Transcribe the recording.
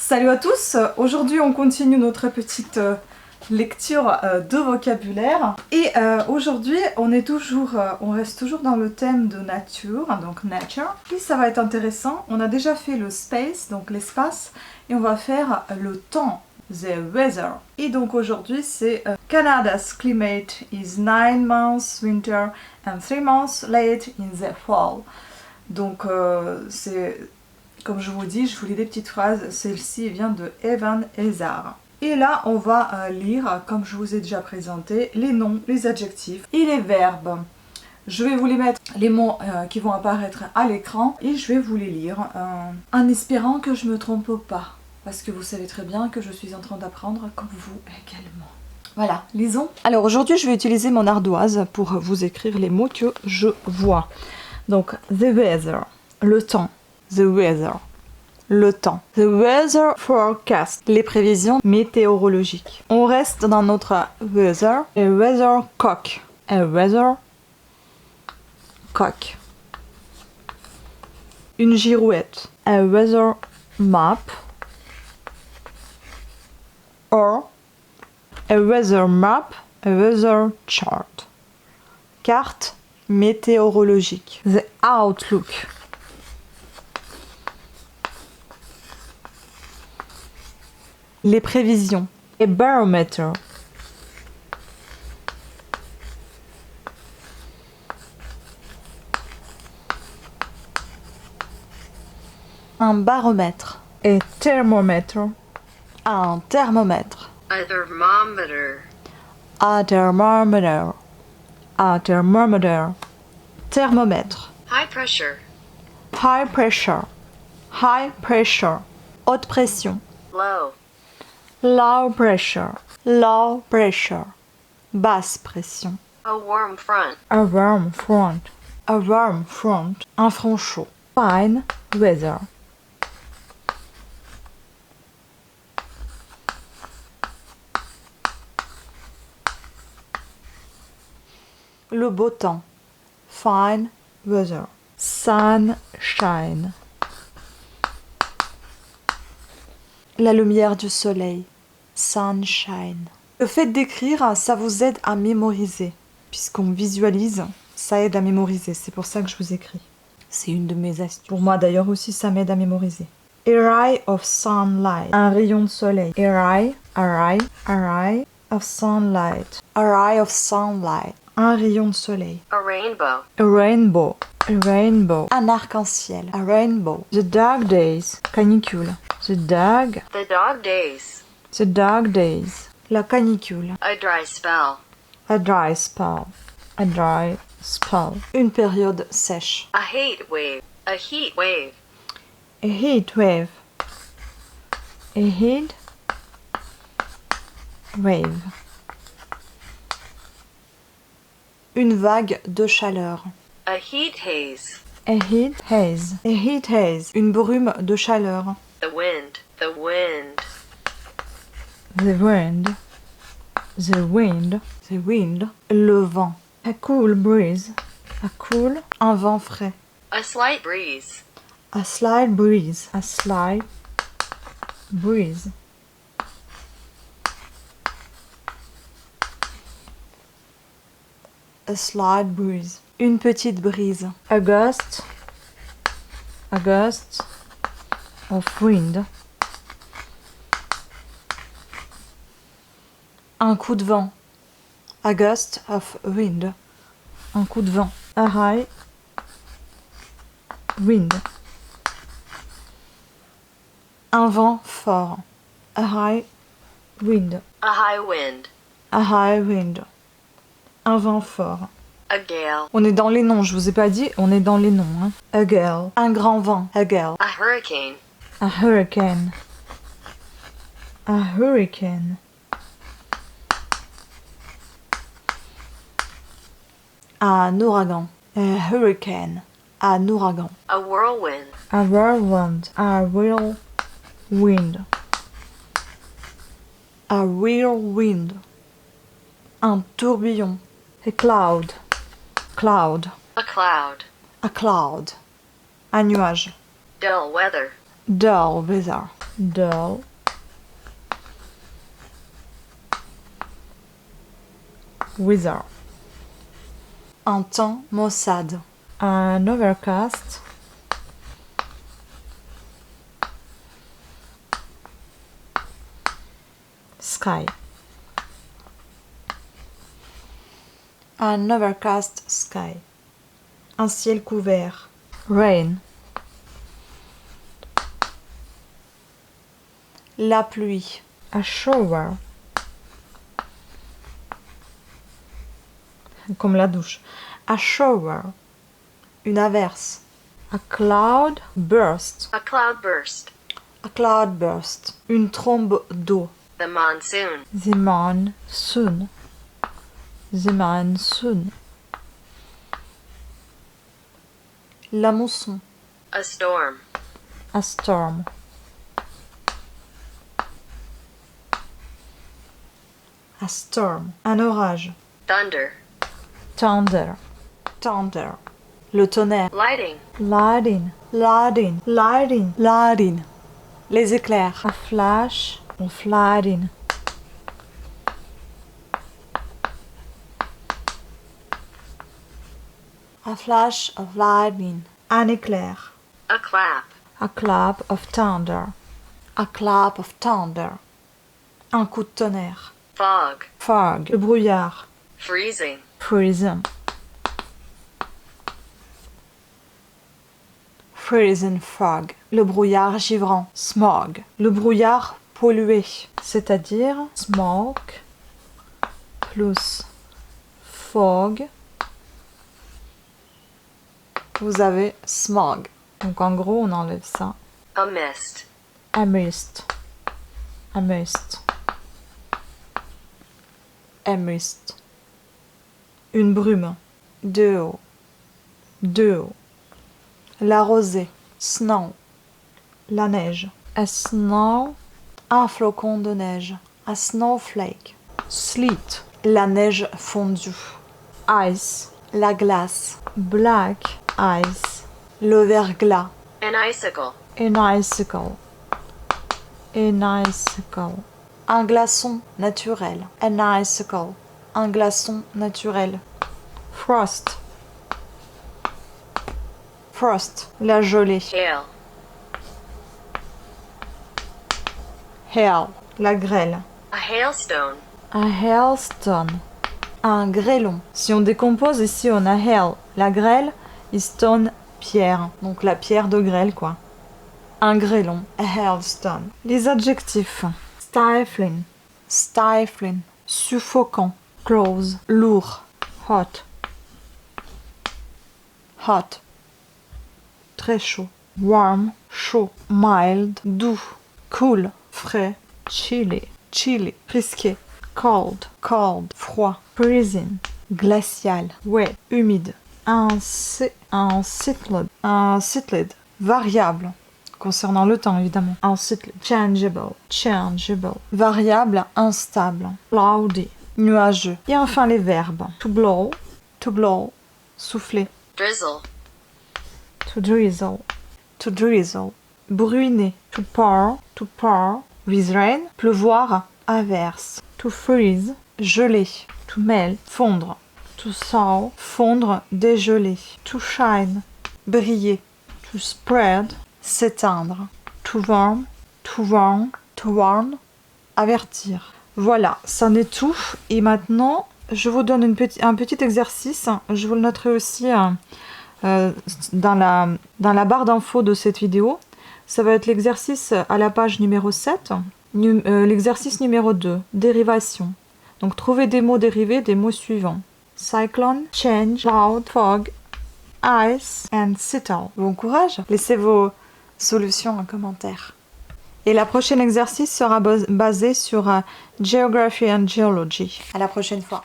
Salut à tous, aujourd'hui on continue notre petite lecture de vocabulaire et aujourd'hui on reste toujours dans le thème de nature, donc nature, et ça va être intéressant. On a déjà fait le space, donc l'espace, et on va faire le temps, the weather. Et donc aujourd'hui c'est Canada's climate is 9 months winter and 3 months late in the fall. Donc c'est... Comme je vous dis, je vous lis des petites phrases. Celle-ci vient de Evan Ezar. Et là, on va lire, comme je vous ai déjà présenté, les noms, les adjectifs et les verbes. Je vais vous les mettre, les mots qui vont apparaître à l'écran, et je vais vous les lire en espérant que je ne me trompe pas. Parce que vous savez très bien que je suis en train d'apprendre, comme vous également. Voilà, lisons. Alors aujourd'hui, je vais utiliser mon ardoise pour vous écrire les mots que je vois. Donc, the weather, le temps. The weather, le temps. The weather forecast, les prévisions météorologiques. On reste dans notre weather. A weathercock. A weathercock. Une girouette. A weather map. Or a weather map. A weather chart. Carte météorologique. The outlook. Les prévisions. A barometer. Un baromètre. A thermometer. Un thermomètre. A thermometer. A thermometer. A thermometer. Thermomètre. High pressure. High pressure. High pressure. Haute pression. Low. Low pressure. Low pressure. Basse pression. A warm front. A warm front. A warm front. Un front chaud. Fine weather. Le beau temps. Fine weather. Sunshine. La lumière du soleil. Sunshine. Le fait d'écrire, ça vous aide à mémoriser. Puisqu'on visualise, ça aide à mémoriser. C'est pour ça que je vous écris. C'est une de mes astuces. Pour moi d'ailleurs aussi, ça m'aide à mémoriser. A ray of sunlight. Un rayon de soleil. A ray of sunlight. A ray of sunlight. Un rayon de soleil. A rainbow. A rainbow. A rainbow. Un arc-en-ciel. A rainbow. The dark days. Canicule. The dog days. The dog days. La canicule. A dry spell. A dry spell. A dry spell. Une période sèche. A heat wave. A heat wave. A heat wave. A heat wave. Une vague de chaleur. A heat haze. A heat haze. A heat haze. Une brume de chaleur. The wind. The wind. The wind. The wind. The wind. Le vent. A cool breeze. A cool. Un vent frais. A slight breeze. A slight breeze. A slight breeze. A slight breeze. Une petite brise. A gust. A gust of wind. Un coup de vent. A gust of wind. Un coup de vent. A high wind. Un vent fort. A high wind. A high wind. A high wind. Un vent fort. A gale. On est dans les noms, je vous ai pas dit, on est dans les noms. Hein. A gale. Un grand vent. A gale. A hurricane. A hurricane. A hurricane. Un ouragan. A hurricane. Un ouragan. A whirlwind. A whirlwind. A whirlwind. A whirlwind. Un tourbillon. A cloud. Cloud. A cloud. A cloud. Un nuage. Dull weather. Dull weather. dull, weather. Un temps maussade. An overcast. Sky. An overcast sky. Un ciel couvert. Rain. La pluie. A shower. Comme la douche. A shower. Une averse. A cloud burst. A cloudburst. A cloud burst. Une trombe d'eau. The monsoon. The monsoon. The monsoon. La mousson. A storm. A storm. A storm. Un orage. Thunder. Thunder. Thunder. Le tonnerre. Lighting. Lightning. Lightning. Lightning. Lightning. Les éclairs. A flash. Of lightning. A flash of lightning. Un éclair. A clap. A clap of thunder. A clap of thunder. Un coup de tonnerre. Fog. Fog. Le brouillard. Freezing. Freezing. Freezing fog. Le brouillard givrant. Smog. Le brouillard pollué. C'est-à-dire smoke plus fog. Vous avez smog. Donc en gros, on enlève ça. A mist. A mist. A mist. A mist. Une brume. Dew. Dew. La rosée. Snow. La neige. A snow. Un flocon de neige. A snowflake. Sleet. La neige fondue. Ice. La glace. Black ice. Le verglas. An icicle. An icicle. An icicle. Un glaçon naturel. An icicle. Un glaçon naturel. Frost. Frost. La gelée. Hail. Hail. La grêle. A hailstone. A hailstone. Un grêlon. Si on décompose ici, on a hail, la grêle, et stone, pierre. Donc la pierre de grêle, quoi. Un grêlon. A hailstone. Les adjectifs. Stifling. Stifling. Suffocant. Close. Lourd. Hot. Hot. Très chaud. Warm. Chaud. Mild. Doux. Cool. Frais. Chilly. Chilly. Risqué. Cold. Cold. Froid. Freezing. Glacial. Wet. Humide. Unsettled. Unsettled. Variable. Concernant le temps, évidemment. Unsettled. Changeable. Changeable. Variable. Instable. Cloudy. Nuageux. Et enfin les verbes. To blow. To blow. Souffler. Drizzle. To drizzle. To drizzle. Bruiner. To pour. To pour. With rain. Pleuvoir. Averse. To freeze. Geler. To melt. Fondre. To thaw. Fondre, dégeler. To shine. Briller. To spread. S'éteindre. To warm. To warn. To warn. Avertir. Voilà, ça n'est tout. Et maintenant, je vous donne un petit exercice. Je vous le noterai aussi dans la barre d'infos de cette vidéo. Ça va être l'exercice à la page numéro 7. L'exercice numéro 2, dérivation. Donc, trouvez des mots dérivés des mots suivants. Cyclone, change, cloud, fog, ice and settle. Bon courage. Laissez vos solutions en commentaire. Et la prochaine exercice sera basé sur Geography and Geology. À la prochaine fois.